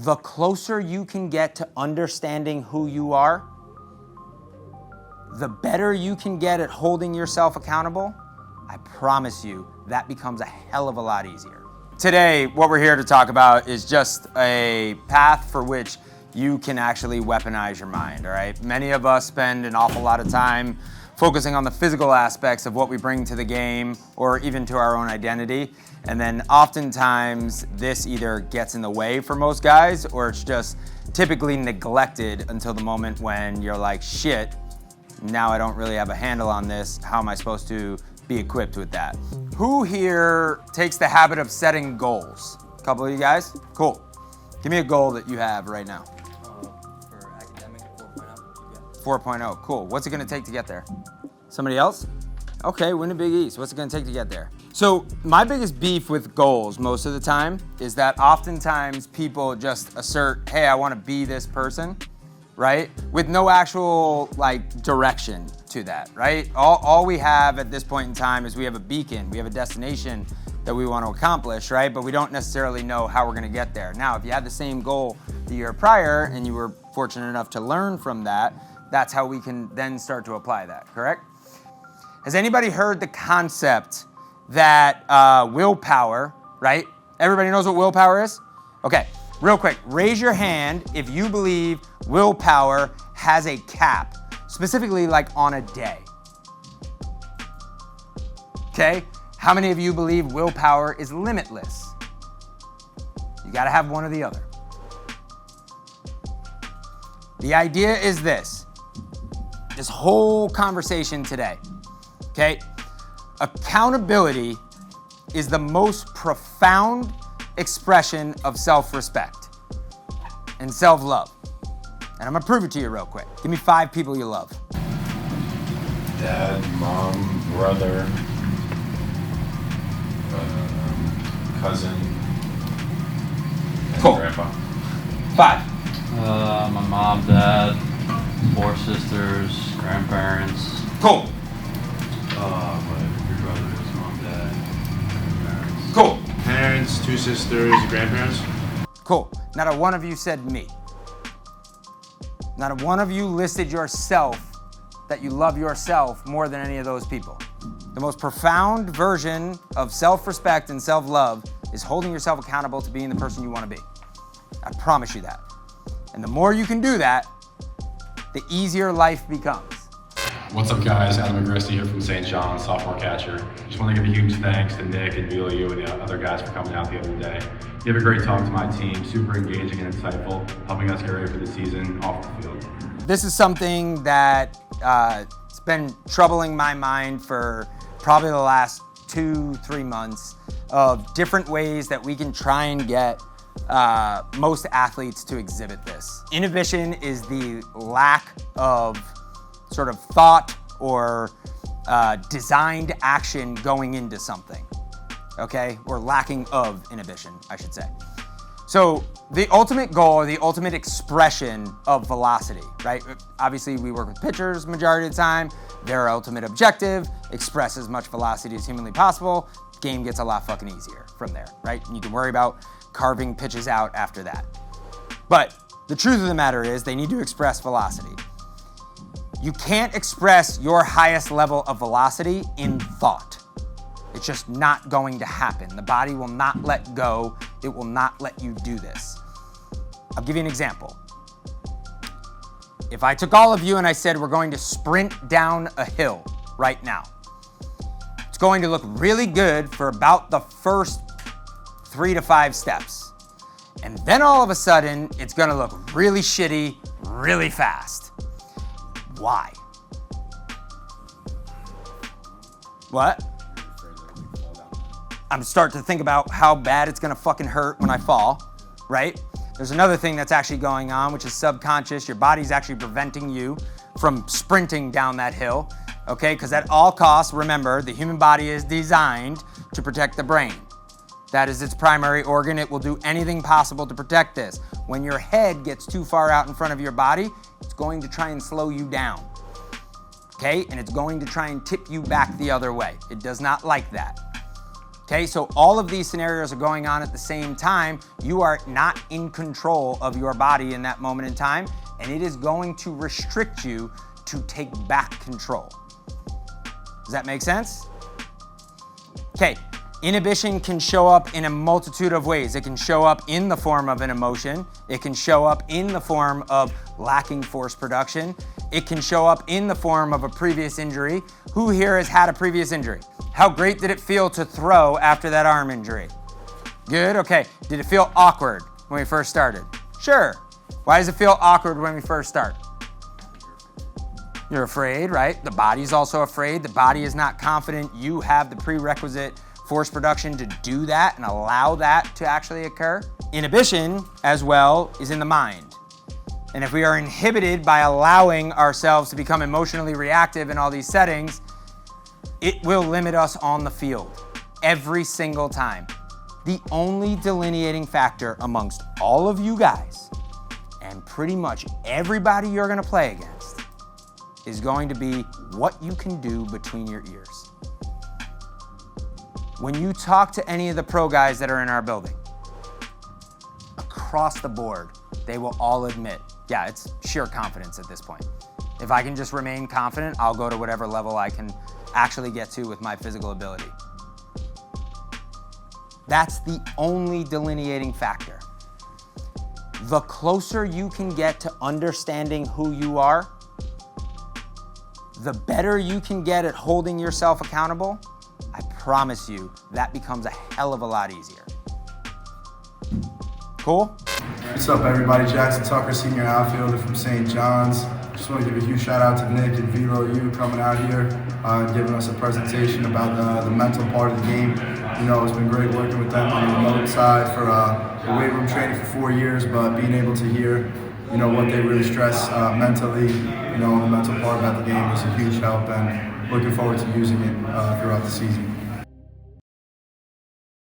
the closer you can get to understanding who you are, the better you can get at holding yourself accountable, I promise you that becomes a hell of a lot easier. Today, what we're here to talk about is just a path for which you can actually weaponize your mind, all right? Many of us spend an awful lot of time focusing on the physical aspects of what we bring to the game or even to our own identity. And then oftentimes this either gets in the way for most guys or it's just typically neglected until the moment when you're like, shit, now I don't really have a handle on this. How am I supposed to be equipped with that? Who here takes the habit of setting goals? A couple of you guys? Cool. Give me a goal that you have right now. For academic, 4.0. 4.0, cool. What's it gonna take to get there? Somebody else? Okay, win a Big East. What's it gonna take to get there? So my biggest beef with goals most of the time is that oftentimes people just assert, hey, I wanna be this person, right? With no actual like direction to that, right? All we have at this point in time is we have a beacon, we have a destination that we want to accomplish, right? But we don't necessarily know how we're gonna get there. Now, if you had the same goal the year prior and you were fortunate enough to learn from that, that's how we can then start to apply that, correct? Has anybody heard the concept that willpower, right? Everybody knows what willpower is? Okay, real quick, raise your hand if you believe willpower has a cap, specifically like on a day. Okay, how many of you believe willpower is limitless? You gotta have one or the other. The idea is this whole conversation today, okay? Accountability is the most profound expression of self-respect and self-love. And I'm gonna prove it to you real quick. Give me 5 people you love. Dad, mom, brother, cousin, and Cool. grandpa. 5. My mom, dad, 4 sisters, grandparents. Cool. My 3 brothers, mom, dad, grandparents. Cool. Parents, 2 sisters, grandparents. Cool. Not a one of you said me. Not a one of you listed yourself, that you love yourself more than any of those people. The most profound version of self-respect and self-love is holding yourself accountable to being the person you want to be. I promise you that. And the more you can do that, the easier life becomes. What's up, guys? Adam McGristy here from St. John, sophomore catcher. Just want to give a huge thanks to Nick and Billy, you and the other guys for coming out the other day. You have a great talk to my team, super engaging and insightful, helping us get ready for the season off the field. This is something that it's been troubling my mind for probably the last 2-3 months of different ways that we can try and get most athletes to exhibit this. Inhibition is the lack of sort of thought or designed action going into something, okay? Or lacking of inhibition, I should say. So the ultimate goal, or the ultimate expression of velocity, right? Obviously we work with pitchers majority of the time. Their ultimate objective, express as much velocity as humanly possible. Game gets a lot fucking easier from there, right? And you can worry about carving pitches out after that. But the truth of the matter is they need to express velocity. You can't express your highest level of velocity in thought. It's just not going to happen. The body will not let go. It will not let you do this. I'll give you an example. If I took all of you and I said we're going to sprint down a hill right now, it's going to look really good for about the first 3 to 5 steps. And then all of a sudden, it's gonna look really shitty, really fast. Why? What? I'm starting to think about how bad it's gonna fucking hurt when I fall, right? There's another thing that's actually going on, which is subconscious. Your body's actually preventing you from sprinting down that hill, okay? Because at all costs, remember, the human body is designed to protect the brain. That is its primary organ. It will do anything possible to protect this. When your head gets too far out in front of your body, it's going to try and slow you down, okay? And it's going to try and tip you back the other way. It does not like that. Okay, so all of these scenarios are going on at the same time. You are not in control of your body in that moment in time, and it is going to restrict you to take back control. Does that make sense? Okay, inhibition can show up in a multitude of ways. It can show up in the form of an emotion. It can show up in the form of lacking force production. It can show up in the form of a previous injury. Who here has had a previous injury? How great did it feel to throw after that arm injury? Good, okay. Did it feel awkward when we first started? Sure. Why does it feel awkward when we first start? You're afraid, right? The body's also afraid. The body is not confident you have the prerequisite force production to do that and allow that to actually occur. Inhibition, as well, is in the mind. And if we are inhibited by allowing ourselves to become emotionally reactive in all these settings, it will limit us on the field every single time. The only delineating factor amongst all of you guys and pretty much everybody you're going to play against is going to be what you can do between your ears. When you talk to any of the pro guys that are in our building, across the board, they will all admit, yeah, it's sheer confidence at this point. If I can just remain confident, I'll go to whatever level I can actually get to with my physical ability. That's the only delineating factor. The closer you can get to understanding who you are, the better you can get at holding yourself accountable. I promise you, that becomes a hell of a lot easier. Cool? What's up, everybody? Jackson Tucker, senior outfielder from St. John's. Just want to give a huge shout out to Nick and Velo, you coming out here, giving us a presentation about the mental part of the game. You know, it's been great working with them on the remote side for the weight room training for 4 years, but being able to hear, you know, what they really stress mentally, you know, the mental part about the game is a huge help, and looking forward to using it throughout the season.